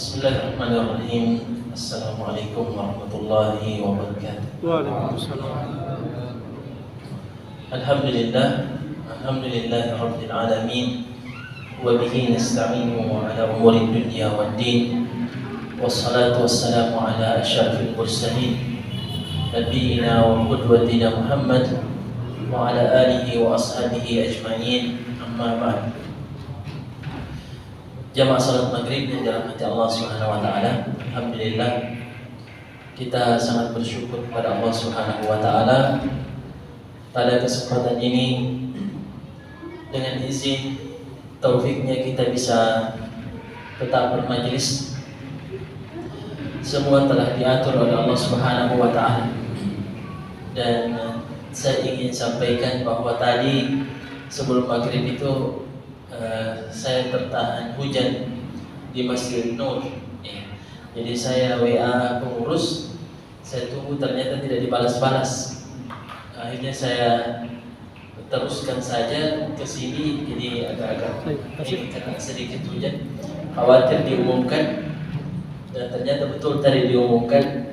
Bismillahirrahmanirrahim. Assalamualaikum warahmatullahi wabarakatuh. Waalaikumsalam. Alhamdulillah rabbil alamin. Wa bihi nasta'inu ala umuri dunya waddin. Wassalatu wassalamu ala asyrafil mursalin nabiyyina wa qudwatina Muhammad wa ala alihi wa ashabihi ajma'in. Amma ba'd. Jamaah salat maghrib yang dirahmati Allah Subhanahu wa taala. Alhamdulillah kita sangat bersyukur kepada Allah Subhanahu wa taala pada kesempatan ini, dengan izin taufiknya kita bisa tetap bermajelis. Semua telah diatur oleh Allah Subhanahu wa taala. Dan saya ingin sampaikan bahwa tadi sebelum maghrib itu saya tertahan hujan di Masjid Nur. Jadi saya WA pengurus, saya tunggu ternyata tidak dibalas-balas. Akhirnya saya teruskan saja ke sini, jadi agak-agak karena sedikit hujan, khawatir diumumkan, dan ternyata betul tadi diumumkan.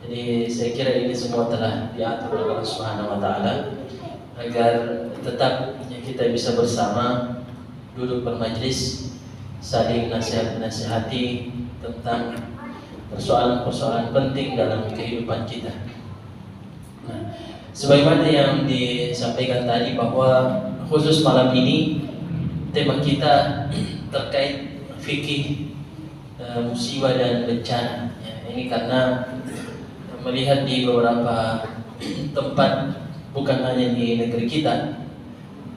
Jadi saya kira ini semua telah diatur oleh Allah Subhanahu wa taala agar tetap kita bisa bersama duduk bermajlis, saling nasihat-nasihati tentang persoalan-persoalan penting dalam kehidupan kita. Nah, sebagaimana yang disampaikan tadi bahwa khusus malam ini tema kita terkait fikih musibah dan bencana. Ini karena melihat di beberapa tempat, bukan hanya di negeri kita,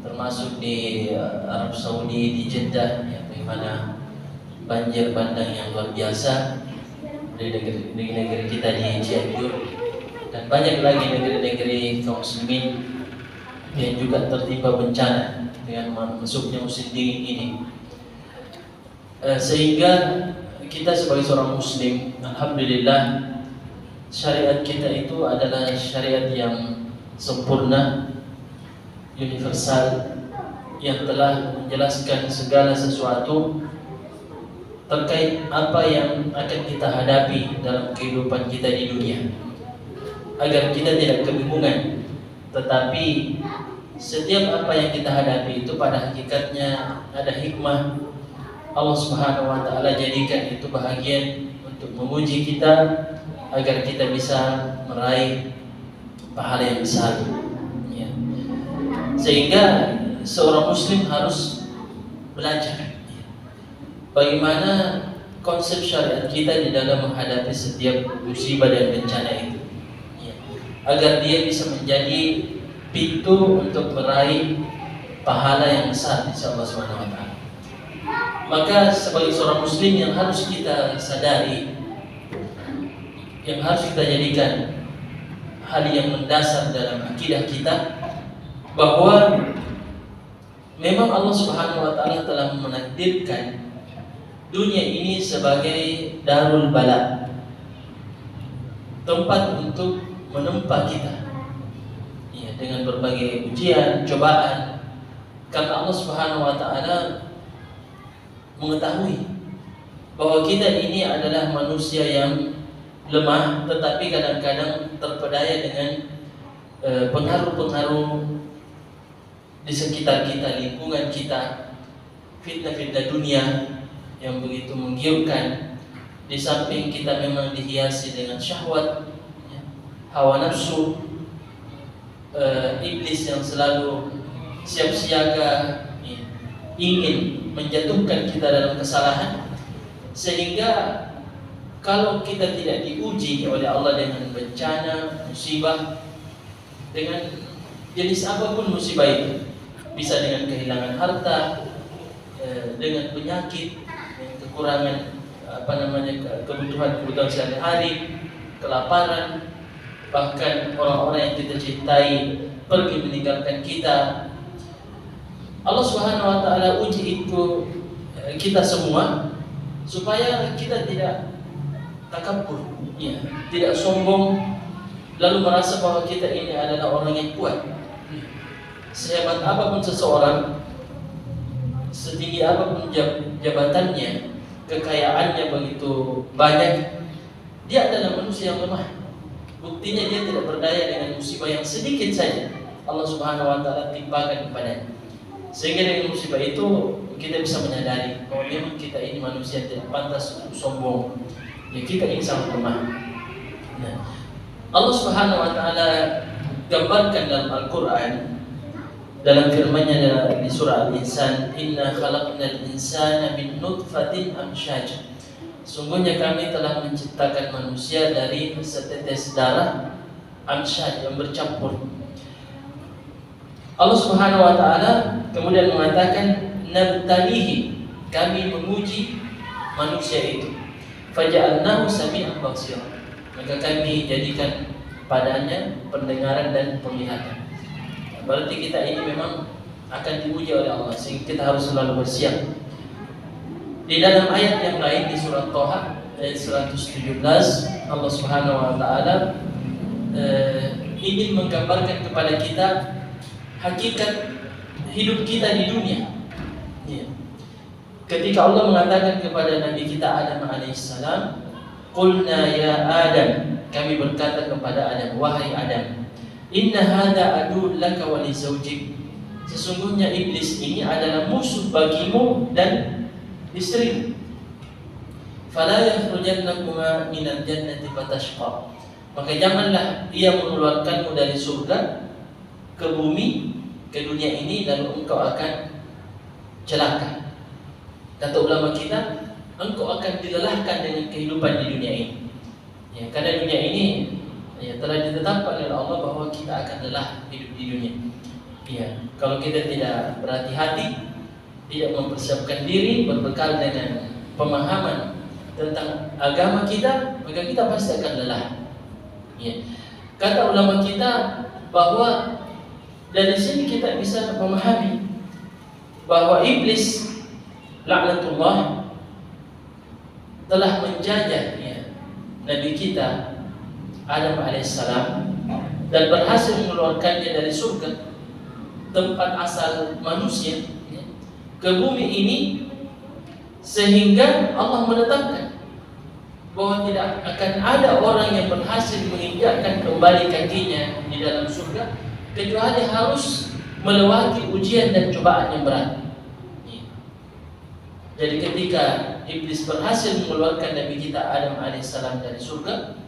termasuk di Arab Saudi, di Jeddah, bagaimana banjir bandang yang luar biasa, di negeri kita di Cianjur, dan banyak lagi negeri-negeri kaum muslimin yang juga tertimpa bencana dengan masuknya musim dingin ini. Sehingga kita sebagai seorang muslim, alhamdulillah, syariat kita itu adalah syariat yang sempurna, universal, yang telah menjelaskan segala sesuatu terkait apa yang akan kita hadapi dalam kehidupan kita di dunia, agar kita tidak kebingungan. Tetapi setiap apa yang kita hadapi itu pada hakikatnya ada hikmah. Allah Subhanahu wa taala jadikan itu bahagian untuk menguji kita agar kita bisa meraih pahala yang besar. Sehingga seorang muslim harus belajar bagaimana konsep syariat kita di dalam menghadapi setiap musibah dan bencana itu, agar dia bisa menjadi pintu untuk meraih pahala yang besar di sisi Allah Subhanahu wa taala. Maka sebagai seorang muslim yang harus kita sadari, yang harus kita jadikan hal yang mendasar dalam akidah kita, bahwa memang Allah Subhanahu wa taala telah menakdirkan dunia ini sebagai darul bala, tempat untuk menempa kita dengan berbagai ujian, cobaan. Karena Allah Subhanahu wa taala mengetahui bahwa kita ini adalah manusia yang lemah, tetapi kadang-kadang terpedaya dengan pengaruh-pengaruh di sekitar kita, lingkungan kita, fitnah-fitnah dunia yang begitu menggiurkan. Di samping kita memang dihiasi dengan syahwat, hawa nafsu, iblis yang selalu siap siaga ingin menjatuhkan kita dalam kesalahan, sehingga kalau kita tidak diuji oleh Allah dengan bencana, musibah, dengan jenis apapun musibah itu, bisa dengan kehilangan harta, dengan penyakit, kekurangan kebutuhan sehari-hari, kelaparan, bahkan orang-orang yang kita cintai pergi meninggalkan kita. Allah Subhanahu wa taala uji itu kita semua supaya kita tidak takabur, tidak sombong, lalu merasa bahwa kita ini adalah orang yang kuat. Sehebat apapun seseorang, setinggi apapun jabatannya, kekayaannya begitu banyak, dia adalah manusia yang lemah. Buktinya dia tidak berdaya dengan musibah yang sedikit saja Allah Subhanahu wa taala timpakan kepadanya. Sehingga dengan musibah itu kita bisa menyadari bahwa memang kita ini manusia tidak pantas untuk sombong. Ya, kita ini sangat lemah. Nah, Allah Subhanahu wa taala gambarkan dalam Al-Qur'an dalam firman-Nya di surah Al-Insan, "Inna khalaqnal insana min nutfatin amsyaj." Sungguhnya kami telah menciptakan manusia dari setetes darah amsyaj yang bercampur. Allah Subhanahu wa taala kemudian mengatakan, "Nabtalihi," kami menguji manusia itu. "Faja'alnahu sami'an basira." Maka kami jadikan padanya pendengaran dan penglihatan. Berarti kita ini memang akan diuji oleh Allah, sehingga kita harus selalu bersiap. Di dalam ayat yang lain di surat Thaha ayat 117, Allah Subhanahu wa taala ingin menggambarkan kepada kita hakikat hidup kita di dunia. Ya. Ketika Allah mengatakan kepada Nabi kita Adam alaihissalam, "Qulna ya Adam," kami berkata kepada Adam, "Wahai Adam, inna hadza aduwwun laka wa li zawjik." Sesungguhnya iblis ini adalah musuh bagimu dan istrimu. "Fala yakhrujannakuma minal jannati fatashqa." Maka janganlah ia mengeluarkanmu dari surga ke bumi, ke dunia ini, lalu engkau akan celaka. Kata ulama kita, engkau akan dilelahkan dengan kehidupan di dunia ini. Ya, karena dunia ini ya, telah ditetapkan oleh Allah bahwa kita akan lelah hidup di dunia. Ya, kalau kita tidak berhati-hati, tidak mempersiapkan diri berbekal dengan pemahaman tentang agama kita, maka kita pasti akan lelah. Ya. Kata ulama kita bahwa dari sini kita bisa memahami bahwa iblis laknatullah telah menjajah ya, Nabi kita Adam alaihissalam dan berhasil mengeluarkannya dari surga, tempat asal manusia, ya, ke bumi ini, sehingga Allah menetapkan bahwa tidak akan ada orang yang berhasil menginjakkan kembali kakinya di dalam surga kecuali harus melewati ujian dan cobaan yang berat. Jadi ketika iblis berhasil mengeluarkan Nabi kita Adam alaihissalam dari surga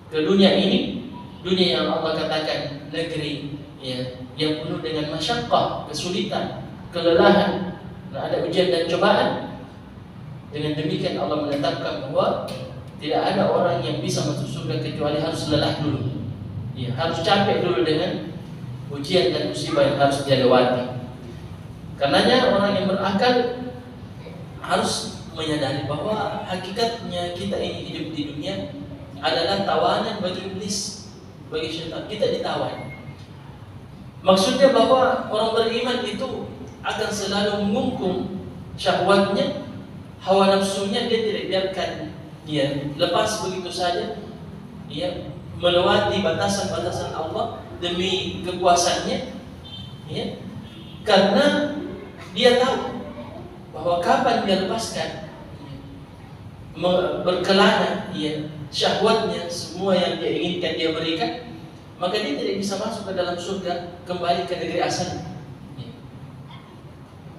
ke dunia ini, dunia yang Allah katakan negeri ya, yang penuh dengan masyaqqah, kesulitan, kelelahan, ada ujian dan cobaan. Dengan demikian Allah menetapkan bahwa tidak ada orang yang bisa masuk surga kecuali harus lelah dulu, ya, harus capek dulu dengan ujian dan musibah yang harus dia lewati. Karenanya orang yang berakal harus menyadari bahwa hakikatnya kita ini hidup di dunia adalah tawanan bagi iblis, bagi syaitan. Kita ditawan. Maksudnya bahwa orang beriman itu akan selalu mengungkung syahwatnya, hawa nafsunya, dia tidak biarkan dia lepas begitu saja, dia melewati batasan-batasan Allah demi kekuasaannya, ya, karena dia tahu bahwa kapan dia lepaskan berkelana ya, syahwatnya, semua yang dia inginkan dia berikan, maka dia tidak bisa masuk ke dalam surga, kembali ke negeri asalnya.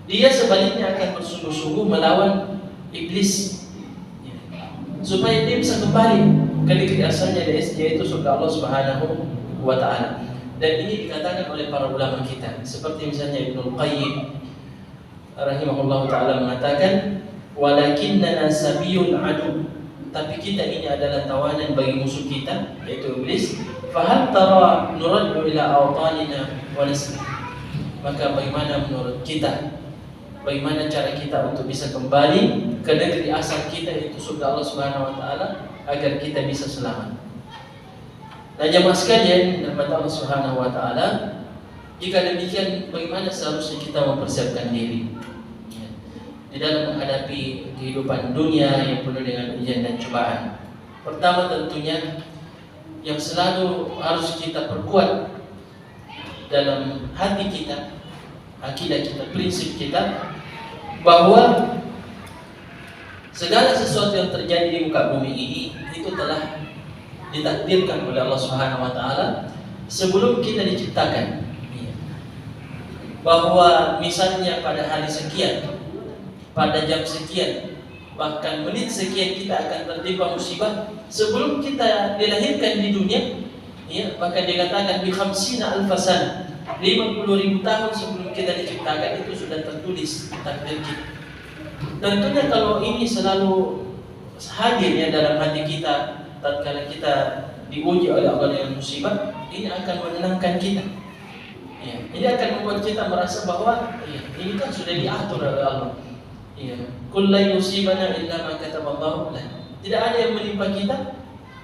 Dia sebaliknya akan bersungguh-sungguh melawan iblis ya, supaya dia bisa kembali ke negeri asalnya, yaitu surga Allah Subhanahu wa taala. Dan ini dikatakan oleh para ulama kita, seperti misalnya Ibnu Qayyim rahimahullah taala mengatakan, walakinnana sabiyun adu, tapi kita ini adalah tawanan bagi musuh kita, yaitu iblis. Fahal tara nuraddu ila awtanina wa nasl, maka bagaimana menurut kita, bagaimana cara kita untuk bisa kembali ke negeri asal kita, yaitu surga Allah Subhanahu wa taala, agar kita bisa selamat. Nah, jemaah sekalian, rahmat Allah Subhanahu wa taala, jika demikian bagaimana seharusnya kita mempersiapkan diri ya, di dalam menghadapi kehidupan dunia yang penuh dengan ujian dan cobaan. Pertama tentunya yang selalu harus kita perkuat dalam hati kita, akidah kita, prinsip kita, bahwa Segala sesuatu yang terjadi di muka bumi ini itu telah ditakdirkan oleh Allah Subhanahu wa taala sebelum kita diciptakan. Bahwa misalnya pada hari sekian, pada jam sekian, bahkan menit sekian kita akan tertimpa musibah sebelum kita dilahirkan di dunia. Ya, bahkan dikatakan bi khamsina alfasan, 50.000 tahun sebelum kita diciptakan itu sudah tertulis takdir kita. Tentunya kalau ini selalu hadir ya dalam hati kita tatkala kita diuji oleh Allah dengan musibah, ini akan menenangkan kita. Ya, ini akan membuat kita merasa bahwa ya, ini kan sudah diatur oleh Allah. Ya, qul la yusibana illa ma kataballahu lana. Tidak ada yang menimpa kita,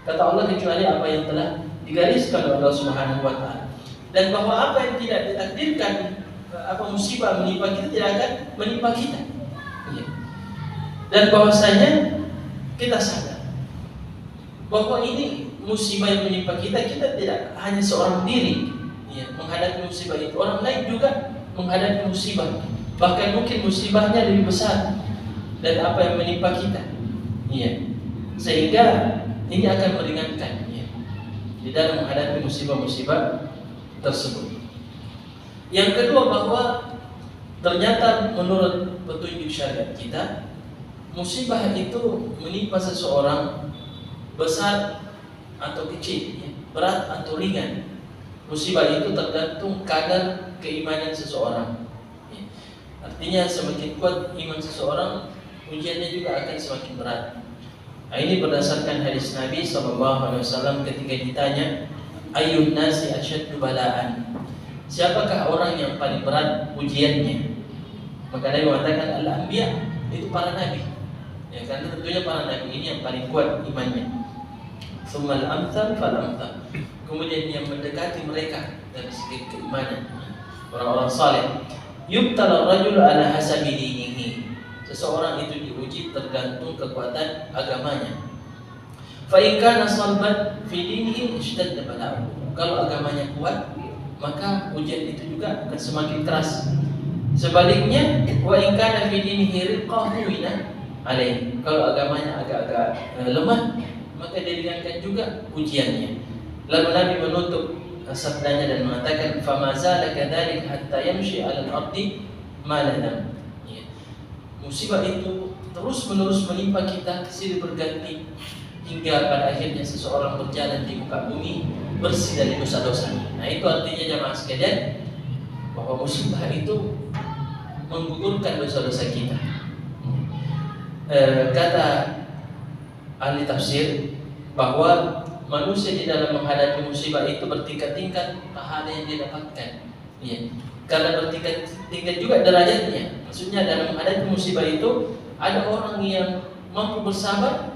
kata Allah, kecuali apa yang telah digariskan oleh Allah Subhanahu wa taala. Dan bahwa apa yang tidak ditakdirkan, apa musibah menimpa kita tidak akan menimpa kita. Ya. Dan bahwasanya kita sadar bahwa ini musibah yang menimpa kita, kita tidak hanya seorang diri ya, menghadapi musibah itu, orang lain juga menghadapi musibah, bahkan mungkin musibahnya lebih besar dari apa yang menimpa kita ya. Sehingga ini akan meringankan ya, di dalam menghadapi musibah-musibah tersebut. Yang kedua, bahwa ternyata menurut petunjuk syariat kita, musibah itu menimpa seseorang besar atau kecil, ya, berat atau ringan. Musibah itu tergantung kadar keimanan seseorang. Ya. Artinya semakin kuat iman seseorang, ujiannya juga akan semakin berat. Nah, ini berdasarkan hadis Nabi SAW ketika ditanya, Ayyun nasi asyaddu bala'an, siapakah orang yang paling berat ujiannya? Maka Nabi mengatakan al-anbiya, itu para nabi. Ya, karena tentunya para nabi ini yang paling kuat imannya. Tsummal amthal fal amthal. Kemudian yang mendekati mereka dari segi keimanan, orang-orang saleh. Yubtala rajul ala hasabi dinihi. Seseorang itu diuji tergantung kekuatan agamanya. Fa in kana salban fi dinihi ishtadda bala'uhu. Kalau agamanya kuat, maka ujian itu juga akan semakin keras. Sebaliknya, wa in kana fi dinihi riqqahu wina alaih. Kalau agamanya agak-agak lemah, maka diringankan juga ujiannya. Lalu Nabi menutup sabdanya dan mengatakan, "Fama zala kadzalik hatta yamshi 'alal ardi ma ladam." Ya. Musibah itu terus-menerus menimpa kita silih berganti hingga pada akhirnya seseorang berjalan di muka bumi bersih dari dosa-dosa. Nah, itu artinya jemaah sekalian bahwa musibah itu menggugurkan dosa-dosa kita. Kata ahli tafsir bahwa manusia di dalam menghadapi musibah itu bertingkat-tingkat pahala yang didapatkan. Ya. Karena bertingkat-tingkat juga derajatnya. Maksudnya dalam menghadapi musibah itu ada orang yang mampu bersabar,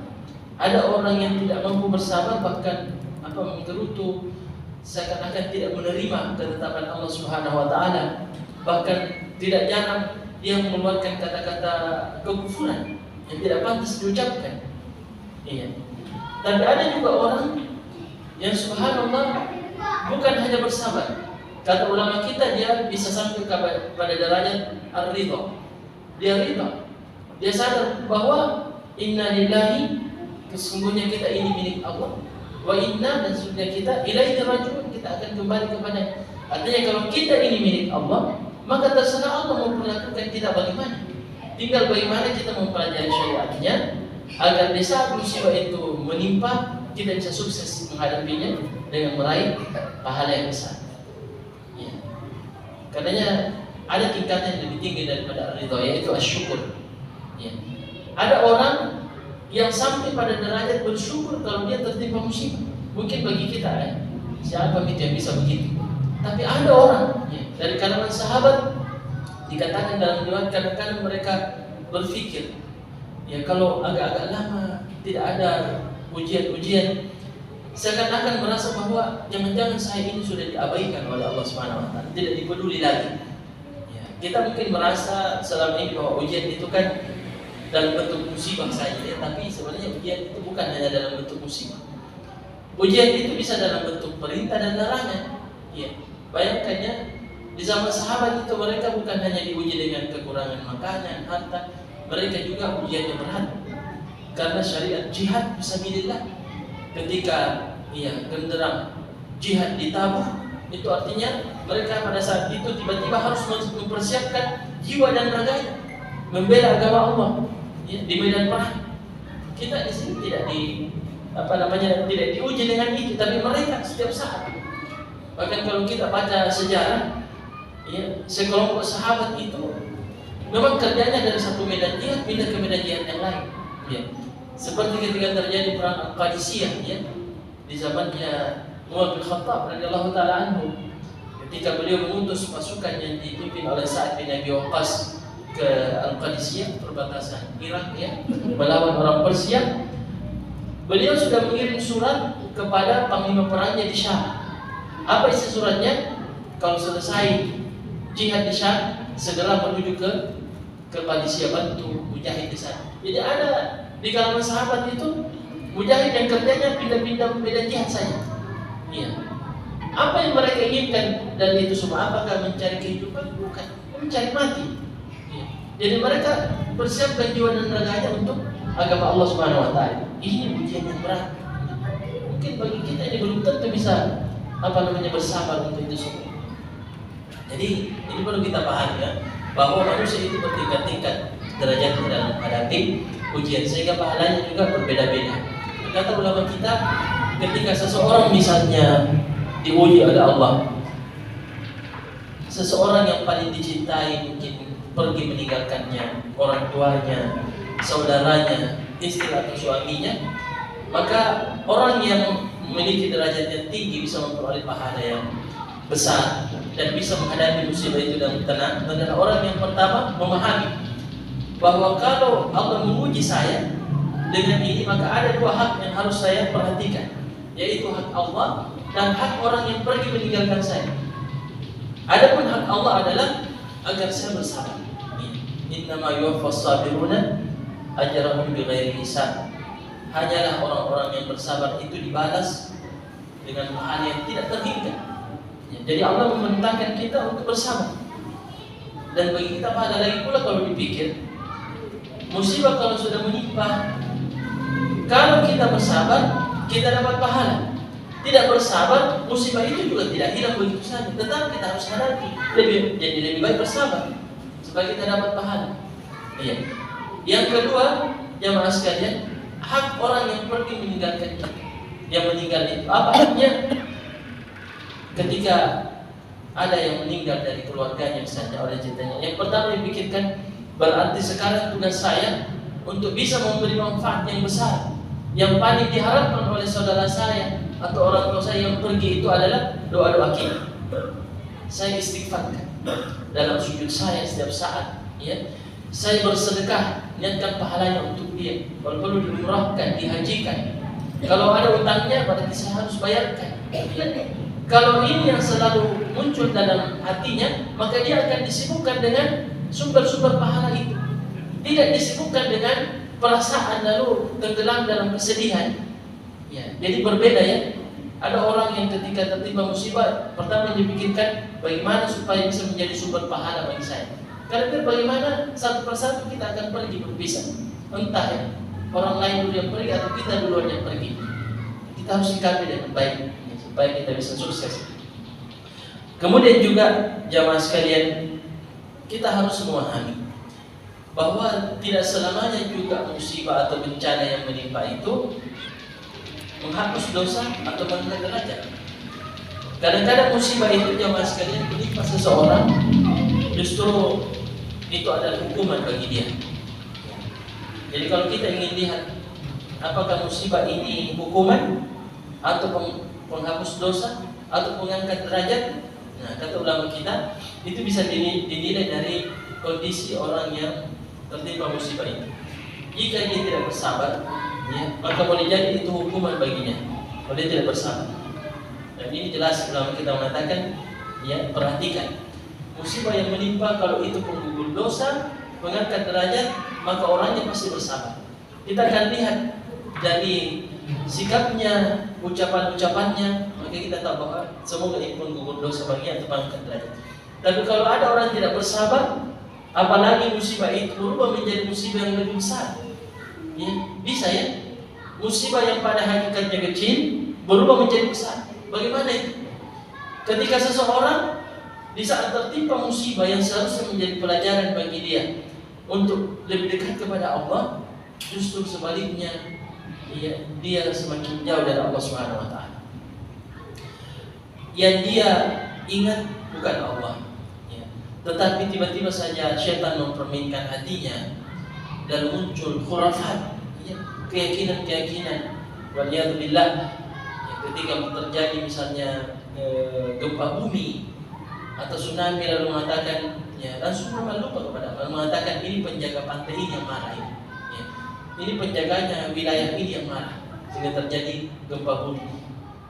ada orang yang tidak mampu bersabar, bahkan menggerutu seakan-akan tidak menerima ketetapan Allah Subhanahu wa taala. Bahkan tidak jarang dia mengeluarkan kata-kata kekufuran yang tidak pantas diucapkan. Iya. Tapi ada juga orang yang subhanallah bukan hanya bersabar. Kata ulama kita, dia bisa sampai pada derajat ar-ridha. Dia ridha. Dia sadar bahwa inna lillahi, sesungguhnya kita ini milik Allah, wa inna, dan sudah kita ilaihi raji'un, kita akan kembali kepada. Artinya kalau kita ini milik Allah, maka terserah Allah memperlakukan kita bagaimana. Tinggal bagaimana kita mempelajari syariatnya agar di saat musibah itu menimpa kita bisa sukses menghadapinya dengan meraih pahala yang besar. Ya. Karenanya ada tingkatan yang lebih tinggi daripada ridha, yaitu asyukur. Ya. Ada orang yang sampai pada derajat bersyukur kalau dia tertimpa musibah. Mungkin bagi kita siapa yang bisa begitu. Tapi ada orang dari kalangan sahabat, dikatakan dalam riwayat, kadang-kadang mereka berpikir, ya kalau agak-agak lama tidak ada ujian-ujian, seakan-akan merasa bahwa jangan-jangan saya ini sudah diabaikan oleh Allah Subhanahu wa taala, tidak dipeduli lagi. Ya, kita mungkin merasa selama ini bahwa ujian itu kan dalam bentuk musibah saja, ya, tapi sebenarnya ujian itu bukan hanya dalam bentuk musibah. Ujian itu bisa dalam bentuk perintah dan larangan. Ya, bayangkannya di zaman sahabat itu mereka bukan hanya diuji dengan kekurangan makanan, harta, mereka juga ujiannya berat. karena syariat jihad fisabilillah. Ketika genderang jihad ditabuh, itu artinya mereka pada saat itu tiba-tiba harus mempersiapkan jiwa dan raganya membela agama Allah di medan perang. Kita di sini tidak tidak diuji dengan itu, tapi mereka setiap saat. Bahkan kalau kita baca sejarah, sekelompok sahabat itu memang kerjanya dari satu medan jihad pindah ke medan jihad yang lain. Seperti ketika terjadi perang Al-Qadisiyah di zamannya Umar bin Khattab radhiyallahu taala anhu, ketika beliau mengutus pasukan yang dipimpin oleh Sa'ad bin Abi Waqqas ke Al-Qadisiyah, perbatasan Irak melawan orang Persia. Beliau sudah mengirim surat kepada panglima perangnya di Syam. Apa isi suratnya? Kalau selesai jihad di Syam, segera menuju ke Qadisiyah, bantu mujahid di sana. Jadi ada di kalangan sahabat itu mujahid yang kerjanya pindah-pindah medan jihad saja. Apa yang mereka inginkan dan itu semua? Apakah mencari kehidupan? Bukan, mencari mati. Jadi mereka persiapkan jiwa dan raganya untuk agama Allah Subhanahu wa taala. Ini ujian yang berat. Mungkin bagi kita ini belum tentu bisa bersabar untuk itu semua. Jadi ini perlu kita pahami bahwa manusia itu bertingkat-tingkat derajatnya dalam menghadapi ujian, sehingga pahalanya juga berbeda-beda. Kata ulama kita, ketika seseorang misalnya diuji oleh Allah, seseorang yang paling dicintai mungkin pergi meninggalkannya, orang tuanya, saudaranya, istri atau suaminya, maka orang yang memiliki derajat yang tinggi bisa memperoleh pahala yang besar dan bisa menghadapi musibah itu dengan tenang adalah orang yang pertama memahami bahwa kalau Allah menguji saya dengan ini, maka ada dua hak yang harus saya perhatikan, yaitu hak Allah dan hak orang yang pergi meninggalkan saya. Adapun hak Allah adalah agar saya bersabar. Innama yuwaffas sabiruna ajrahum bighairi hisab. Hanyalah orang-orang yang bersabar itu dibalas dengan pahala yang tidak terhingga. Jadi Allah memerintahkan kita untuk bersabar. Dan bagi kita pahala lagi pula kalau dipikir, musibah kalau sudah menimpa, kalau kita bersabar, kita dapat pahala. Tidak bersabar, musibah itu juga tidak hilang begitu saja. Tetap kita harus hadapi. Jadi lebih baik bersabar supaya kita dapat pahala. Yang kedua, jamaah sekalian, hak orang yang pergi meninggalkan kita. Yang meninggal itu apa haknya? Ketika ada yang meninggal dari keluarganya misalnya oleh ceritanya, yang pertama dipikirkan, berarti sekarang tugas saya untuk bisa memberi manfaat yang besar. Yang paling diharapkan oleh saudara saya atau orang tua saya yang pergi itu adalah doa-doa kita. Saya istighfarkan dalam sujud saya setiap saat, Saya bersedekah, niatkan pahalanya untuk dia. Kalau perlu diumrahkan, dihajikan. Kalau ada utangnya, berarti saya harus bayarkan. Kalau ini yang selalu muncul dalam hatinya, maka dia akan disibukkan dengan sumber-sumber pahala itu. Tidak disibukkan dengan perasaan lalu tenggelam dalam kesedihan. Jadi berbeda Ada orang yang ketika tertimpa musibah, pertama yang dipikirkan bagaimana supaya bisa menjadi sumber pahala bagi saya. Karena bagaimana satu persatu kita akan pergi berpisah. Entah orang lain dulu yang pergi atau kita duluan yang pergi. Kita harus sikapi dengan baik supaya kita bisa sukses. Kemudian juga jamaah sekalian, kita harus memahami bahwa tidak selamanya juga musibah atau bencana yang menimpa itu menghapus dosa atau mengangkat derajat. Kadang-kadang musibah itu jamaah sekalian menimpa seseorang, justru itu adalah hukuman bagi dia. Jadi kalau kita ingin lihat apakah musibah ini hukuman atau penghapus dosa atau pengangkat derajat, kata ulama kita itu bisa dinilai dari kondisi orang yang tertimpa musibah itu. Jika dia tidak bersabar, maka boleh jadi itu hukuman baginya. Kalau dia tidak bersabar. Dan ini jelas ulama kita mengatakan, perhatikan musibah yang menimpa, kalau itu penggugur dosa, mengangkat derajat, maka orangnya pasti bersabar. Kita akan lihat dari sikapnya, ucapan-ucapannya, maka kita tahu bahwa semoga ini penggugur dosa baginya atau mengangkat derajat. Tapi kalau ada orang tidak bersabar, apalagi musibah itu berubah menjadi musibah yang lebih besar, Ya, bisa ya. Musibah yang pada hakikatnya kecil berubah menjadi besar. Bagaimana itu? Ketika seseorang di saat tertimpa musibah yang seharusnya menjadi pelajaran bagi dia untuk lebih dekat kepada Allah, justru sebaliknya dia semakin jauh dari Allah Subhanahu wa taala. Yang dia ingat bukan Allah, ya. Tetapi tiba-tiba saja syaitan mempermainkan hatinya dan muncul khurafat, ya, keyakinan-keyakinan. Waliyadzubillah, ya, ketika terjadi misalnya gempa bumi atau tsunami, lalu mengatakan, ya, langsung lupa kepada Allah, mengatakan ini penjaga pantai ini yang marah, ya. Ini penjaganya wilayah ini yang marah sehingga terjadi gempa bumi.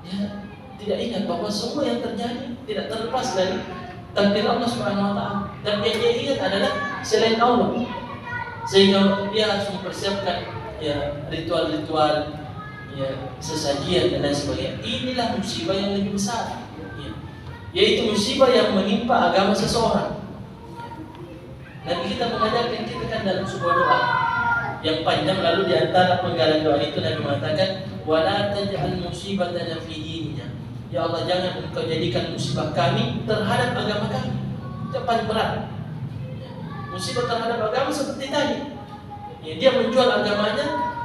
Ya, tidak ingat bahwa semua yang terjadi tidak terlepas dari takdir Allah Subhanahu wa taala. Dan yang dia ingat adalah selain Allah. Sehingga dia harus mempersiapkan ya ritual-ritual, ya sesajian dan lain sebagainya. Inilah musibah yang lebih besar, ya, yaitu musibah yang menimpa agama seseorang. Nabi kita mengajarkan kita kan dalam sebuah doa yang panjang, lalu di antara penggalan doa itu Nabi mengatakan, wala taj'al musibatana fi dinina. Ya Allah, jangan Engkau jadikan musibah kami terhadap agama kami. Itu paling berat. Musibah terhadap agama seperti tadi, ya, dia menjual agamanya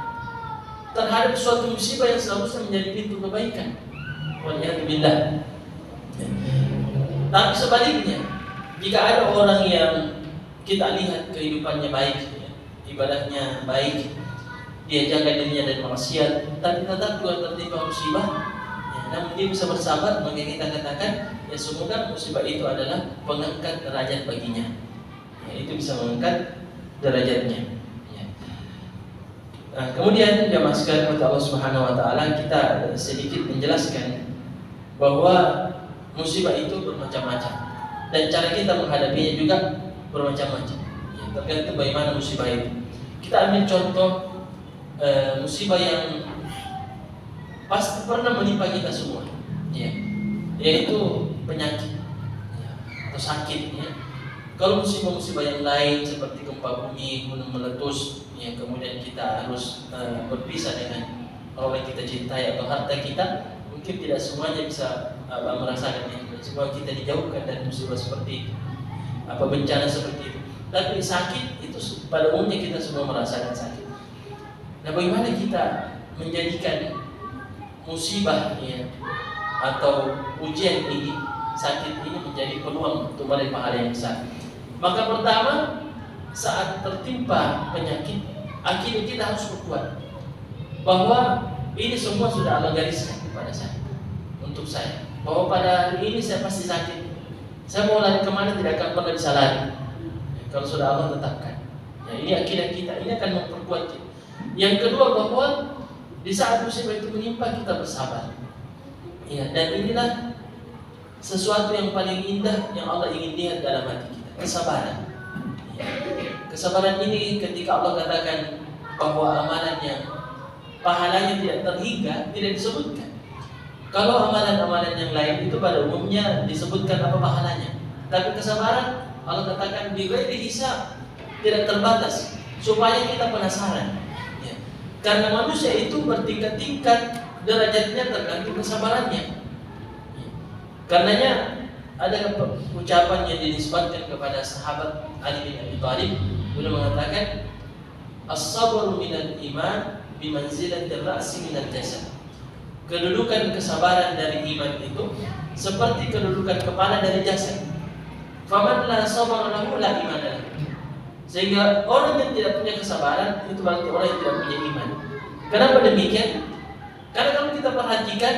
terhadap suatu musibah yang seharusnya menjadi pintu kebaikan. Waliyadzubillah. Tapi sebaliknya, jika ada orang yang kita lihat kehidupannya baik, ya, ibadahnya baik, dia jaga dirinya dari maksiat, tapi tetap juga tertimpa musibah, ya, namun dia bisa bersabar, maka kita katakan, ya semoga musibah itu adalah pengangkat derajat baginya. Ya, itu bisa mengangkat derajatnya. Ya. Nah, kemudian jamaah sekalian Allah Subhanahu wa taala, kita sedikit menjelaskan bahwa musibah itu bermacam-macam dan cara kita menghadapinya juga bermacam-macam. Ya, tergantung bagaimana musibah itu. Kita ambil contoh musibah yang pasti pernah menimpa kita semua, ya, yaitu penyakit, ya, atau sakit. Ya. Kalau musibah-musibah yang lain seperti gempa bumi, gunung meletus, ya, kemudian kita harus berpisah dengan orang yang kita cintai atau harta kita, mungkin tidak semuanya bisa merasakan itu. Semua kita dijauhkan dari musibah seperti itu, bencana seperti itu. Tapi sakit itu pada umumnya kita semua merasakan sakit. Nah, bagaimana kita menjadikan musibah, ya, atau ujian ini, sakit ini menjadi peluang untuk meraih pahala yang besar? Maka pertama, saat tertimpa penyakit, akhirnya kita harus berkuat bahwa ini semua sudah Allah gariskan kepada saya, untuk saya, bahwa pada hari ini saya pasti sakit. Saya mau lari kemana tidak akan pernah bisa lari, ya, kalau sudah Allah tetapkan. Ya, ini akidah kita, ini akan memperkuat kita. Yang kedua, bahwa di saat musibah itu menimpa kita bersabar. Ya, dan inilah sesuatu yang paling indah yang Allah ingin lihat dalam hati kita, kesabaran. Ya. Kesabaran ini ketika Allah katakan bahwa amalan yang pahalanya tidak terhingga, tidak disebutkan. Kalau amalan-amalan yang lain itu pada umumnya disebutkan apa pahalanya. Tapi kesabaran Allah katakan bighairi hisab, tidak terbatas, supaya kita penasaran. Ya. Karena manusia itu bertingkat-tingkat derajatnya tergantung kesabarannya. Ya. Karenanya ada ucapan yang dinisbatkan kepada sahabat Ali bin Abi Thalib, beliau mengatakan as-sabru minal iman bimanzilatir ra'si minal jasad. Kedudukan kesabaran dari iman itu seperti kedudukan kepala dari jasad. Faman la sabara lahu la iman lahu. Sehingga orang yang tidak punya kesabaran itu berarti orang yang tidak punya iman. Kenapa demikian? Karena kalau kita perhatikan,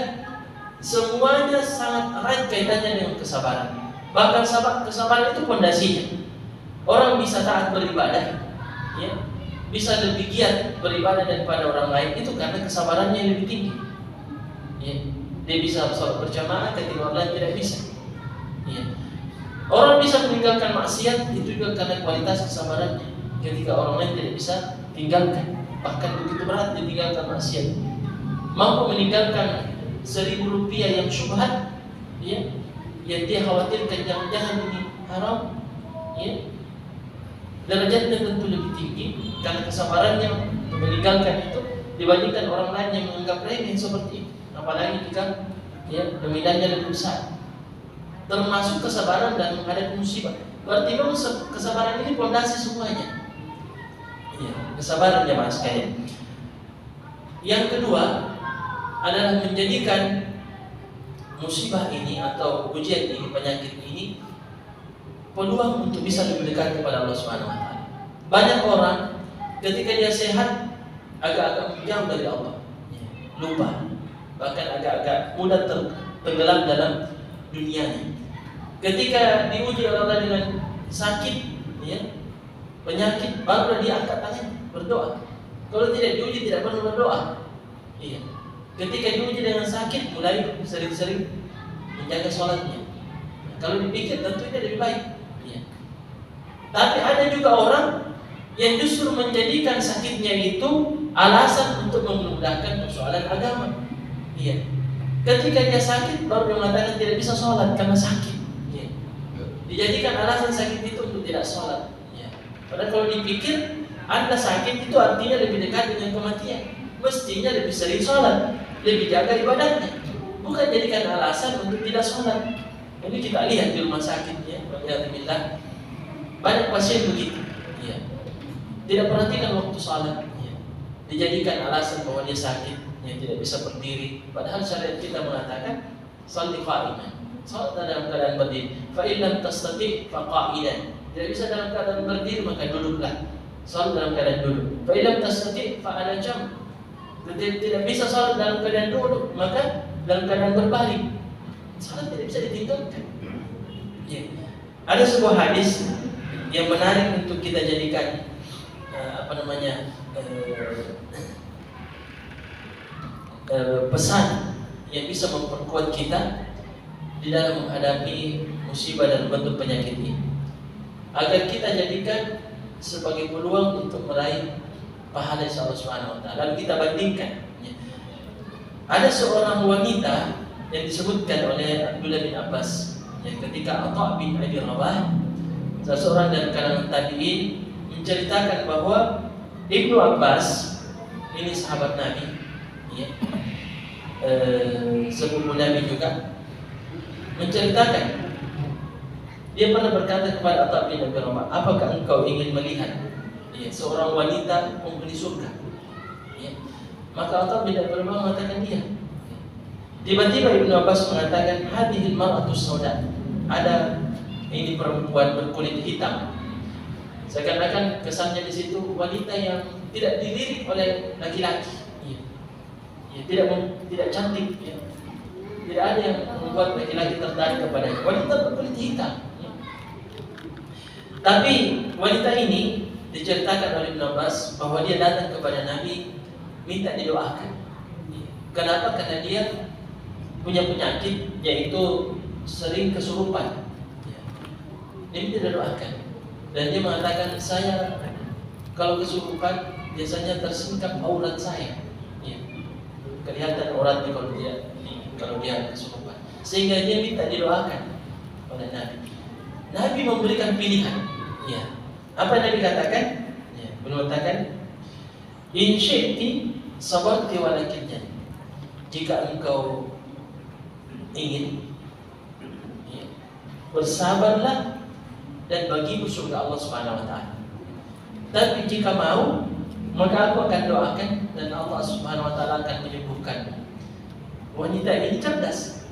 semuanya sangat erat kaitannya dengan kesabaran. Bahkan kesabaran itu fondasinya. Orang bisa taat beribadah, ya, bisa lebih giat beribadah daripada orang lain, itu karena kesabarannya yang lebih tinggi. Ya, dia bisa sholat berjamaah ketika orang lain tidak bisa. Ya. Orang bisa meninggalkan maksiat itu juga karena kualitas kesabarannya. Ketika orang lain tidak bisa tinggalkan, bahkan begitu berat ditinggalkan maksiat, mampu meninggalkan 1.000 rupiah yang syubhat, ya, yang dia khawatirkan jangan-jangan ini haram, ya, derajatnya tentu lebih tinggi karena kesabarannya untuk meninggalkan itu dibandingkan orang lain yang menganggap remeh seperti itu. Apalagi jika dominannya lebih besar. Termasuk kesabaran dan menghadapi musibah. Berarti memang kesabaran ini fondasi semuanya. Kesabaran jemaah sekalian. Yang kedua adalah menjadikan musibah ini atau ujian ini, penyakit ini peluang untuk bisa lebih dekat kepada Allah Subhanahu wa taala. Banyak orang ketika dia sehat agak-agak jauh dari Allah. Lupa. Bahkan agak-agak mudah tenggelam dalam dunianya. Ketika diuji oleh Allah dengan sakit, penyakit, baru dia angkat tangan berdoa. Kalau tidak diuji tidak perlu berdoa. Ketika diuji dengan sakit, mulai sering-sering menjaga sholatnya. Kalau dipikir tentunya lebih baik. Tapi ada juga orang yang justru menjadikan sakitnya itu alasan untuk memudahkan persoalan agama. Ketika dia sakit, baru dia mengatakan tidak bisa sholat karena sakit. Dijadikan alasan sakit itu untuk tidak sholat. Padahal kalau dipikir, Anda sakit itu artinya lebih dekat dengan kematian. Mestinya lebih sering sholat, lebih jaga ibadahnya. Bukan jadikan alasan untuk tidak sholat. Ini kita lihat di rumah sakit, alhamdulillah banyak pasien begitu. Tidak perhatikan waktu sholat. Dijadikan alasan bahwa dia sakit, yang tidak bisa berdiri. Padahal syariat kita mengatakan sholli qa'iman, sholat dalam keadaan berdiri. Fa in lam tastati' fa qa'idan. Tidak bisa dalam keadaan berdiri maka duduklah. Sholat dalam keadaan duduk. Fa in lam tastati' fa 'ala jamb. Tidak bisa sholat dalam keadaan duduk maka dalam keadaan berbaring. Sholat tidak bisa ditinggalkan. Ada sebuah hadis yang menarik untuk kita jadikan pesan yang bisa memperkuat kita di dalam menghadapi musibah dan bentuk penyakit ini, agar kita jadikan sebagai peluang untuk meraih pahala Allah Subhanahu wa taala. Lalu kita bandingkan. Ada seorang wanita yang disebutkan oleh Abdullah bin Abbas, ketika Atha bin Abi Rabah, seseorang dari kalangan tabi'in, menceritakan bahwa Ibnu Abbas ini sahabat Nabi, sepupu Nabi juga, menceritakan dia pernah berkata kepada Atha bin Abi Rabah, apakah engkau ingin melihat seorang wanita penghuni surga? Maka Atha bin Abi Rabah mengatakan iya. Tiba-tiba Ibnu Abbas mengatakan, hadhil mar'atus sauda, ada ini perempuan berkulit hitam. Seakan-akan kesannya di situ wanita yang tidak dilirik oleh laki-laki, tidak cantik, tidak ada yang membuat laki-laki tertarik kepadanya. Wanita berkulit hitam. Tapi wanita ini diceritakan oleh Ibnu Abbas bahwa dia datang kepada Nabi minta didoakan. Kenapa? Karena dia punya penyakit yaitu sering kesurupan. Dia tidak doakan. Dan dia mengatakan, saya kalau kesurupan biasanya tersingkap aurat saya. Kelihatan auratnya kalau dia kesurupan. Sehingga dia minta didoakan oleh Nabi. Nabi memberikan pilihan. Apa yang Nabi katakan? Beliau katakan, in syi'ti sabarti walakin jannah. Jika engkau ingin, bersabarlah dan bagimu surga Allah Subhanahu wa taala. Tapi jika mau, maka aku akan doakan dan Allah Subhanahu wa taala akan menyembuhkan. Wanita ini cerdas.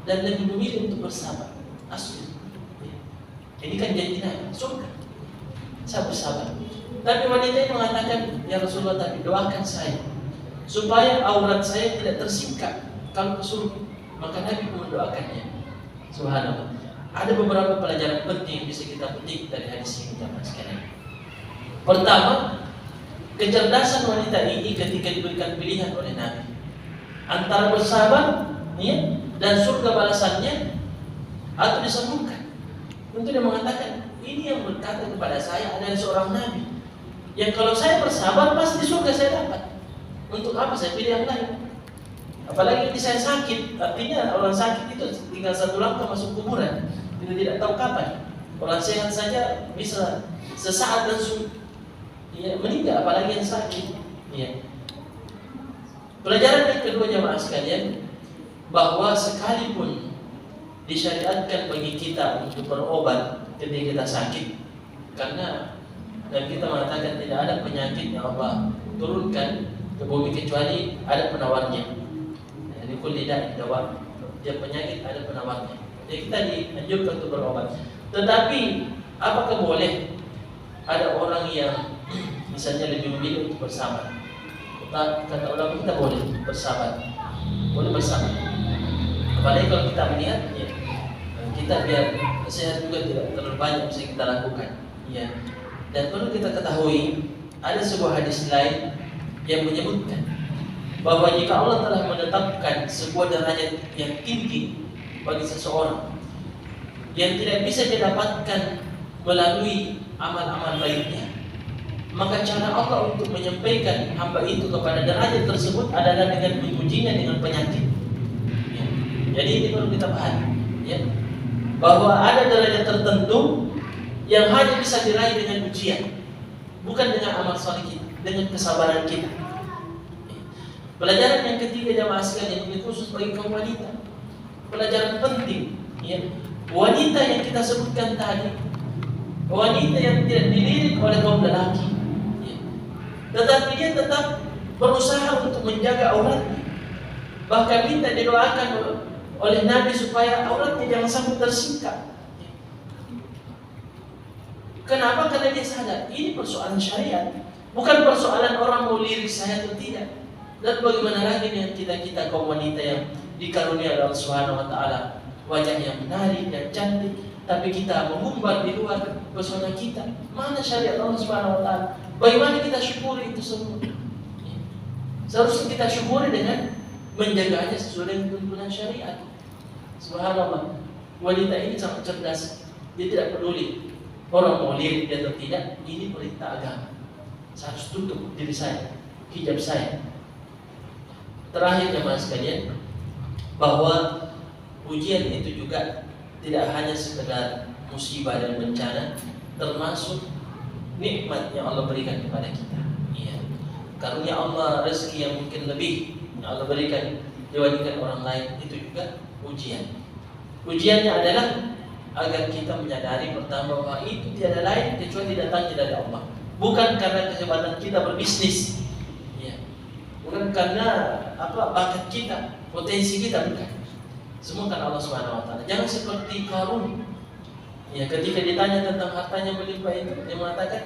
Dan lebih memilih untuk bersabar. Asli. Ini kan janji Nabi, surga. Saya bersabar. Tapi wanita ini mengatakan, ya Rasulullah, tapi doakan saya supaya aurat saya tidak tersingkap kalau kesurupan. Maka Nabi pun mendoakannya. Subhanallah. Ada beberapa pelajaran penting yang bisa kita petik dari hadis ini, teman-teman sekalian. Pertama, kecerdasan wanita ini ketika diberikan pilihan oleh Nabi antara bersabar, dan surga balasannya atau disembuhkan. Tentu dia mengatakan, ini yang berkata kepada saya adalah seorang Nabi yang kalau saya bersabar pasti surga saya dapat. Untuk apa saya pilih yang lain? Apalagi ini saya sakit, artinya orang sakit itu tinggal satu langkah masuk kuburan. Kita tidak tahu kapan. Orang sehat saja bisa sesaat langsung ya, meninggal, apalagi yang sakit. Ya. Pelajaran yang kedua jamaah sekalian, bahwa sekalipun disyariatkan bagi kita untuk berobat ketika kita sakit, karena dan kita mengatakan tidak ada penyakit yang Allah turunkan ke bumi kecuali ada penawarnya. Jadi kulli da'in dawa, setiap penyakit ada penawarnya. Jadi kita dianjurkan untuk berobat. Tetapi apakah boleh ada orang yang misalnya lebih memilih untuk bersabar? Kata ulama kita boleh bersabar, boleh bersabar. Apalagi kalau kita melihat, ya, kita biar sehat juga tidak terlalu banyak bisa kita lakukan. Ya. Dan perlu kita ketahui, ada sebuah hadis lain yang menyebutkan bahwa jika Allah telah menetapkan sebuah derajat yang tinggi bagi seseorang yang tidak bisa didapatkan melalui amal-amal baiknya, maka cara Allah untuk menyampaikan hamba itu kepada derajat tersebut adalah dengan mengujinya dengan penyakit. Ya. Jadi ini perlu kita pahami, ya, bahwa ada derajat tertentu yang hanya bisa diraih dengan ujian, bukan dengan amal soleh kita, dengan kesabaran kita. Pelajaran yang ketiga jamaah sekalian, ini khusus bagi kaum wanita. Pelajaran penting, ya. Wanita yang kita sebutkan tadi, wanita yang tidak dilirik oleh kaum lelaki, ya. Tetapi dia tetap berusaha untuk menjaga auratnya. Bahkan minta didoakan oleh Nabi supaya auratnya jangan sampai tersingkap. Kenapa? Karena dia sadar ini persoalan syariat, bukan persoalan orang mau lirik saya atau tidak. Dan bagaimana lagi dengan kita kaum wanita yang dikarunia oleh Allah Subhanahu wa taala wajah yang menarik dan cantik, tapi kita mengumbar di luar pesona kita. Mana syariat Allah Subhanahu wa taala? Bagaimana kita syukuri itu semua? Seharusnya kita syukuri dengan menjaganya sesuai dengan tuntunan syariat. Subhanallah, wanita ini sangat cerdas. Dia tidak peduli orang mau lirik dia atau tidak. Ini perintah agama. Saya harus tutup diri saya, hijab saya. Terakhir jemaah sekalian, bahwa ujian itu juga tidak hanya sekedar musibah dan bencana, termasuk nikmat yang Allah berikan kepada kita. Ya. Karunia Allah, rezeki yang mungkin lebih yang Allah berikan dibandingkan orang lain, itu juga ujian. Ujiannya adalah agar kita menyadari pertama bahwa itu tiada lain kecuali datangnya dari Allah. Bukan karena kehebatan kita berbisnis, ya. Bukan karena bakat kita, potensi kita, bukan. Semua karena Allah Subhanahu wa taala. Jangan seperti Qarun. Ya, ketika ditanya tentang hartanya melimpah itu, dia mengatakan,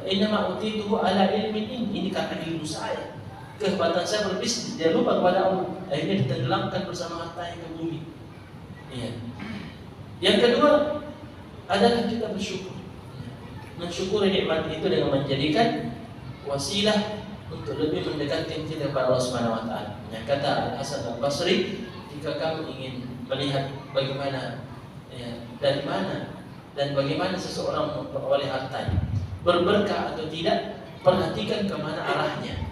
"Inna ma utituhu ala ilmin." Ini karena ilmu saya. Kehebatan saya berbisnis, dia lupa kepada Allah. Akhirnya ditenggelamkan bersama hartanya ke bumi. Ya. Yang kedua adalah kita bersyukur. Mensyukuri nikmat itu dengan menjadikan wasilah untuk lebih mendekatkan kita kepada Allah Subhanahu wa taala. Yang kata Al-Hasan Al-Basri, jika kamu ingin melihat bagaimana, ya, dari mana dan bagaimana seseorang memperoleh hartanya, berberkah atau tidak, perhatikan kemana arahnya.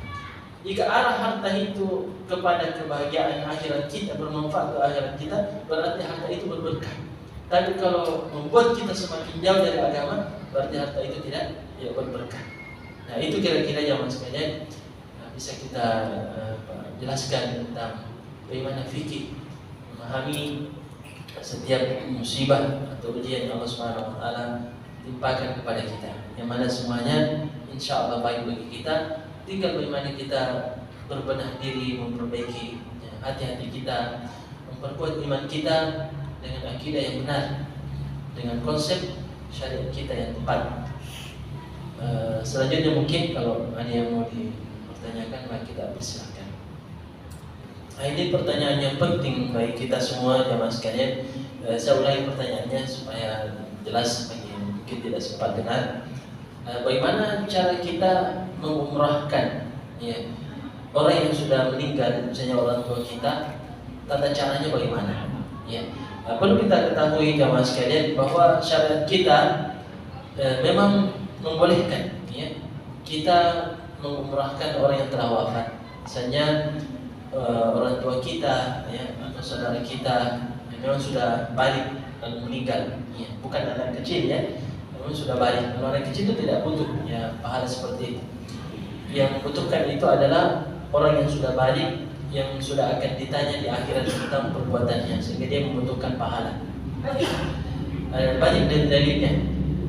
Jika arah harta itu kepada kebahagiaan akhirat kita, bermanfaat ke akhirat kita, berarti harta itu berberkah. Tapi kalau membuat kita semakin jauh dari agama, berarti harta itu tidak berberkah. Nah, itu kira-kira jamaah sekalian bisa kita jelaskan tentang bagaimana fikih memahami setiap musibah atau ujian yang Allah Subhanahu wa taala timpakan kepada kita. Yang mana semuanya insyaallah baik bagi kita. Tinggal bagaimana kita berbenah diri, memperbaiki hati-hati kita, memperkuat iman kita dengan akidah yang benar, dengan konsep syariat kita yang tepat. Selanjutnya mungkin kalau ada yang mau dipertanyakan, maka kita persilakan. Nah, ini pertanyaan yang penting bagi kita semua jamaah sekalian. Saya ulangi pertanyaannya supaya jelas bagi yang mungkin tidak sempat dengar. Bagaimana cara kita mengumrahkan, ya, orang yang sudah meninggal, misalnya orang tua kita, tata caranya bagaimana? Ya. Perlu kita ketahui jamaah sekalian bahwa syariat kita memang membolehkan, ya, kita mengumrahkan orang yang telah wafat. Misalnya orang tua kita, ya, atau saudara kita yang memang sudah balik dan meninggal, ya, bukan anak kecil, ya. namun sudah balik. Kalau anak kecil itu tidak butuh ya pahala seperti itu. Yang membutuhkan itu adalah orang yang sudah balik, yang sudah akan ditanya di akhirat tentang perbuatannya, sehingga dia membutuhkan pahala. Banyak dalilnya.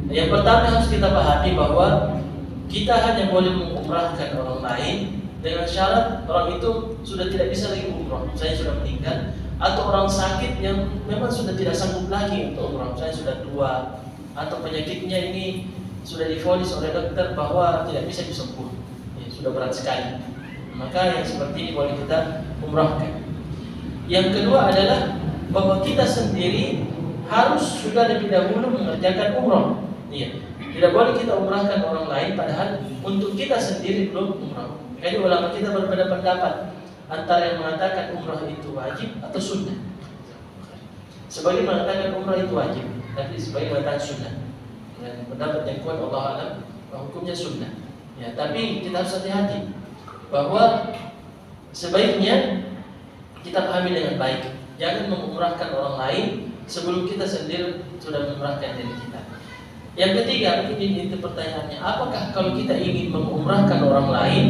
Yang pertama harus kita pahami bahwa kita hanya boleh mengumrahkan orang lain dengan syarat orang itu sudah tidak bisa lagi umrah, saya sudah meninggal, atau orang sakit yang memang sudah tidak sanggup lagi untuk umrah, saya sudah tua, atau penyakitnya ini sudah divonis oleh dokter bahwa tidak bisa disembuh, ya, sudah berat sekali. Maka yang seperti ini boleh kita umrahkan. Yang kedua adalah bahwa kita sendiri harus sudah lebih dahulu mengerjakan umrah. Iya. Tidak boleh kita umrahkan orang lain padahal untuk kita sendiri belum umrah. Makanya ulama kita berbeda pendapat antara yang mengatakan umrah itu wajib atau sunnah. Sebagian mengatakan umrah itu wajib, tapi sebagian mengatakan sunnah. Dan pendapat yang kuat Allah alam bahwa hukumnya sunnah. Ya, tapi kita harus hati-hati bahwa sebaiknya kita pahami dengan baik. Jangan mengumrahkan orang lain sebelum kita sendiri sudah mengumrahkan diri kita. Yang ketiga, mungkin itu pertanyaannya, apakah kalau kita ingin mengumrahkan orang lain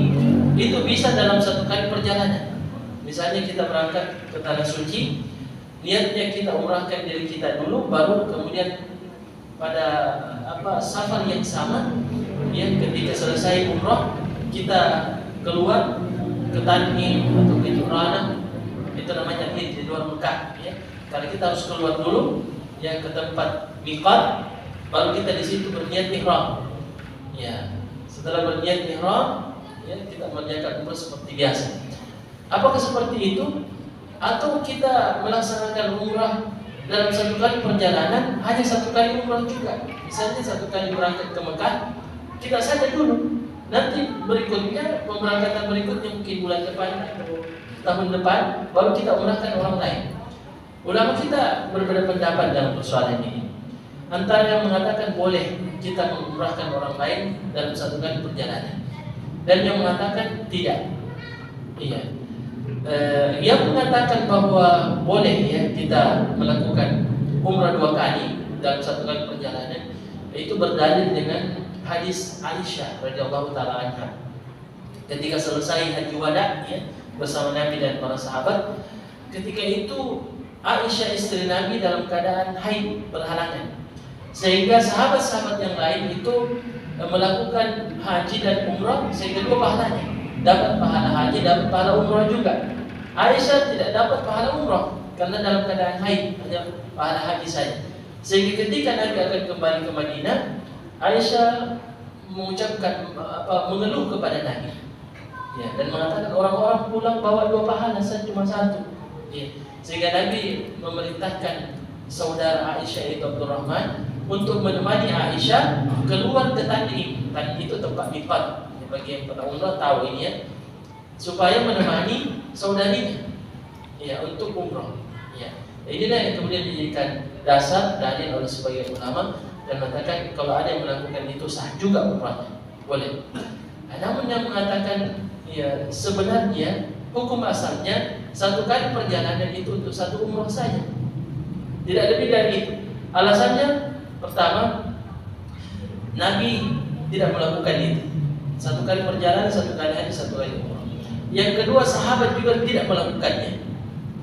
itu bisa dalam satu kali perjalanan? Misalnya kita berangkat ke tanah suci, niatnya kita umrahkan diri kita dulu, baru kemudian pada safar yang sama, ya, ketika selesai umrah kita keluar ke Tan'im atau ke Juhranah, itu namanya di luar Mekah. Ya. Karena kita harus keluar dulu, ya, ke tempat miqat. Baru kita di situ berniat ihram. Ya, setelah berniat ihram, ya, kita mengerjakan umrah seperti biasa. Apakah seperti itu? Atau kita melaksanakan umrah dalam satu kali perjalanan, hanya satu kali umrah juga. Misalnya satu kali berangkat ke Mekah, kita saja dulu. Nanti berikutnya, pemberangkatan berikutnya mungkin bulan depan atau tahun depan, baru kita umrahkan orang lain. Ulama kita berbeda pendapat dalam persoalan ini. Antara yang mengatakan boleh kita mengumrahkan orang lain dalam satu kali perjalanan, dan yang mengatakan tidak. Iya. Yang mengatakan bahwa boleh ya kita melakukan umrah 2 kali dalam satu kali perjalanan, itu berdalil dengan hadis Aisyah radhiyallahu taala anha. Ketika selesai haji wada ya, bersama Nabi dan para sahabat, ketika itu Aisyah istri Nabi dalam keadaan haid berhalangan. Sehingga sahabat-sahabat yang lain itu melakukan haji dan umrah sehingga 2 pahalanya. Dapat pahala haji, dapat pahala umrah juga. Aisyah tidak dapat pahala umrah karena dalam keadaan haid, hanya pahala haji saja. Sehingga ketika Nabi akan kembali ke Madinah, Aisyah mengucapkan mengeluh kepada Nabi. Ya, dan mengatakan orang-orang pulang bawa 2 pahala, saya cuma 1. Ya, sehingga Nabi memerintahkan saudara Aisyah itu Abdurrahman untuk menemani Aisyah keluar ke Tan'im. Tan'im itu tempat miqat. Bagi yang pernah umrah tahu ini ya, supaya menemani saudarinya, ya, untuk umrah. Ya, inilah yang kemudian dijadikan dasar dalil oleh sebagian ulama dan mengatakan kalau ada yang melakukan itu sah juga umrahnya, boleh. Namun yang mengatakan ya sebenarnya hukum asalnya 1 kali perjalanan itu untuk 1 umrah saja, tidak lebih dari itu. Alasannya pertama, Nabi tidak melakukan itu. 1 kali perjalanan, 1 kali haji, 1 kali umrah. Yang kedua, sahabat juga tidak melakukannya.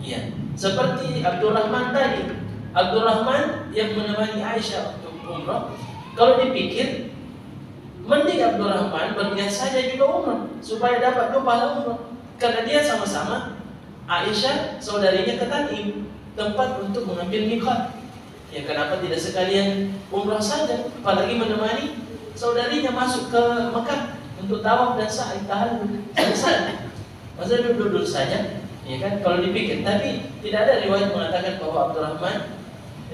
Iya, seperti Abdurrahman tadi. Abdurrahman yang menemani Aisyah untuk umrah, kalau dipikir, mending Abdurrahman berniat saja juga umrah supaya dapat 2 pahala umrah. Karena dia sama-sama Aisyah, saudarinya ke Tan'im, tempat untuk mengambil miqat. Ya, kenapa tidak sekalian umrah saja, apalagi menemani saudarinya masuk ke Mekah untuk tawaf dan sa'i tahallul. Selesai. Masa duduk saja, ya kan? Kalau dipikir, tapi tidak ada riwayat mengatakan bahwa Abdurrahman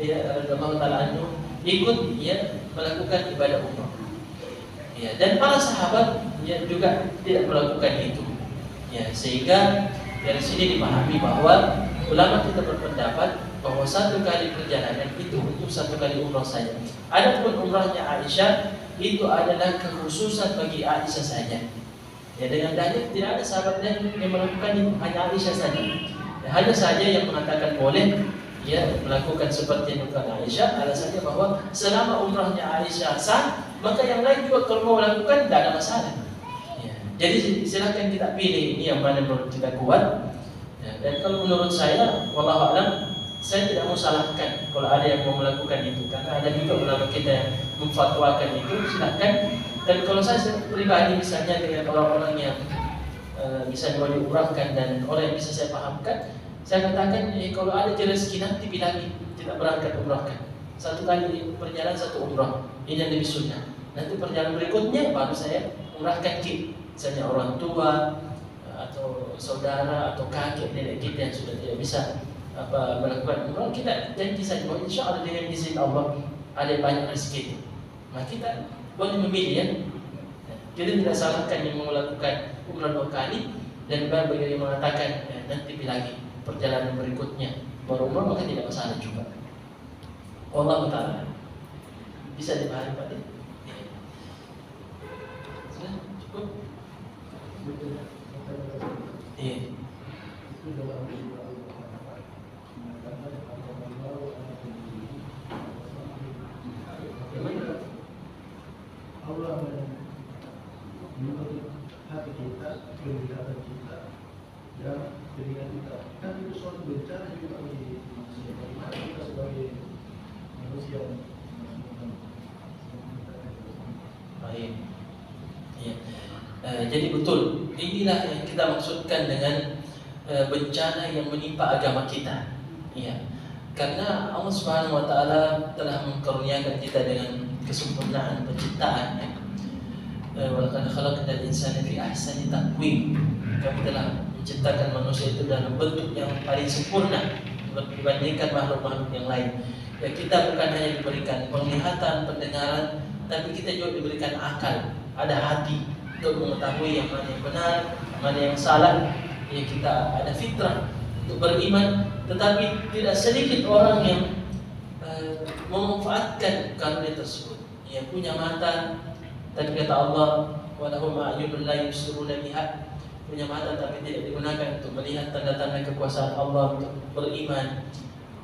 ya radhiyallahu taala anhu ikut ya melakukan ibadah umrah. Ya, dan para sahabat ya juga tidak melakukan itu. Ya, sehingga dari sini dipahami bahwa ulama kita berpendapat bahwa 1 kali perjalanan itu untuk 1 kali umrah saja. Adapun umrahnya Aisyah itu adalah kekhususan bagi Aisyah saja. Ya, dengan dalil tidak ada sahabat lain yang melakukan itu, hanya Aisyah saja. Ya, hanya saja yang mengatakan boleh melakukan seperti yang dilakukan Aisyah. Alasannya bahwa selama umrahnya Aisyah sah, maka yang lain juga kalau mau lakukan tidak ada masalah. Jadi silakan kita pilih ini yang mana menurut kita kuat. Dan kalau menurut saya, wallahu a'lam, saya tidak mau salahkan kalau ada yang mau melakukan itu, karena ada juga ulama kita yang memfatwakan itu, silakan. Dan kalau saya pribadi misalnya dengan orang-orang yang misalnya mau diumrahkan dan orang yang bisa saya pahamkan, saya katakan kalau ada rezeki nanti bilangin, tidak berangkat umrahkan. Satu kali perjalanan satu umrah, ini yang lebih sunnah. Nanti perjalanan berikutnya baru saya umrahkan misalnya orang tua atau saudara atau kakek nenek kita yang sudah tidak bisa melakukan umrah, kita janji saja bahwa insya Allah dengan izin Allah ada banyak rezeki. Nah kita boleh memilih ya. Jadi tidak salahkan yang mau melakukan umrah 2 kali dan baru yang mengatakan nanti lagi perjalanan berikutnya baru umrah, maka tidak masalah juga. Allah Taala bisa dipahami Pak. Sudah cukup. Iya. Allah menuntut hati kita, kegiatan kita, dan pendidikan kita. Kan itu suatu bencana juga bagi manusia. Bagaimana kita sebagai manusia? Baik. Ya. Jadi betul, inilah yang kita maksudkan dengan bencana yang menimpa agama kita. Ya. Karena Allah Subhanahu wa taala telah mengkaruniakan kita dengan kesempurnaan penciptaan ya. Walaqad khalaqnal insana fi ahsani taqwim. Kami telah menciptakan manusia itu dalam bentuk yang paling sempurna dibandingkan makhluk-makhluk yang lain. Ya, kita bukan hanya diberikan penglihatan, pendengaran, tapi kita juga diberikan akal, ada hati untuk mengetahui yang mana yang benar, mana yang salah. Ya, kita ada fitrah untuk beriman, tetapi tidak sedikit orang yang memanfaatkan karunia tersebut. Yang punya mata, dan kata Allah, walahum a'yunun la yubsiruna biha, punya mata tapi tidak digunakan untuk melihat tanda-tanda kekuasaan Allah, untuk beriman.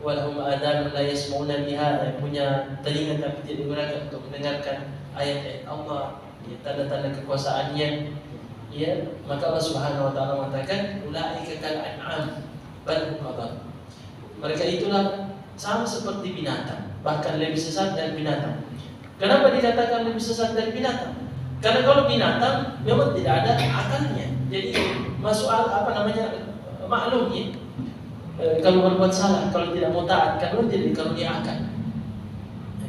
Walahum adhanun la yasma'una biha, punya telinga tapi tidak digunakan untuk mendengarkan ayat-ayat Allah, tanda-tanda kekuasaannya. Ya, maka Allah Subhanahu wa taala mengatakan ulaika kal an'am bal hum adall. Mereka itulah sama seperti binatang, bahkan lebih sesat dari binatang. Kenapa dikatakan lebih sesat dari binatang? Karena kalau binatang memang tidak ada akalnya. Jadi masuk maklum ya. Kalau berbuat salah, kalau tidak mau taat, kalau tidak dikarunia akal,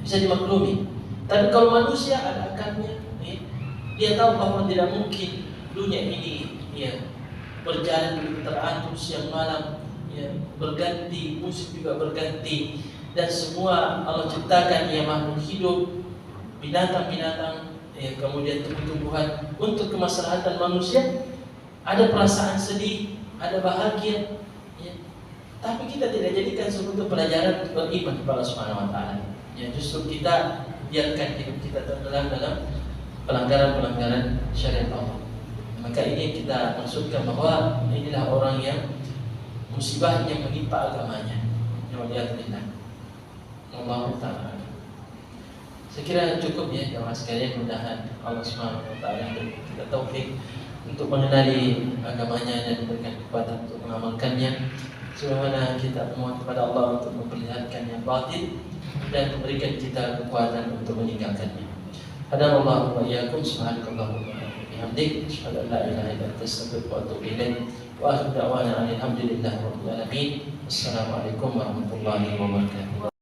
bisa dimaklumi. Tapi kalau manusia ada akalnya, ya, dia tahu bahwa tidak mungkin dunia ini ya berjalan begitu teratur siang malam, ya, berganti, musim juga berganti, dan semua Allah ciptakan ya makhluk hidup, binatang-binatang, ya, kemudian tumbuh-tumbuhan untuk kemaslahatan manusia. Ada perasaan sedih, ada bahagia, ya. Tapi kita tidak jadikan sebagai pelajaran untuk beriman kepada Allah Subhanahu wa taala. Ya, justru kita biarkan hidup kita tenggelam dalam pelanggaran-pelanggaran syariat Allah. Maka ini kita maksudkan bahwa inilah orang yang musibah yang menimpa agamanya. Alhamdulillah. Allah Taala. Saya kira cukup ya jemaah sekalian, mudah-mudahan Allah Subhanahu wa taala memberi kita taufik untuk mengenali agamanya dan memberikan kekuatan untuk mengamalkannya. Sebagaimana kita memohon kepada Allah untuk memperlihatkan yang batin dan memberikan kita kekuatan untuk meninggalkannya. Hadanallahu wa iyyakum, subhanakallahumma wa bihamdik, asyhadu an la ilaha illa anta, astaghfiruka wa atubu ilaik. Wa akhiru da'wana alhamdulillahi rabbil alamin. Wassalamualaikum warahmatullahi wabarakatuh.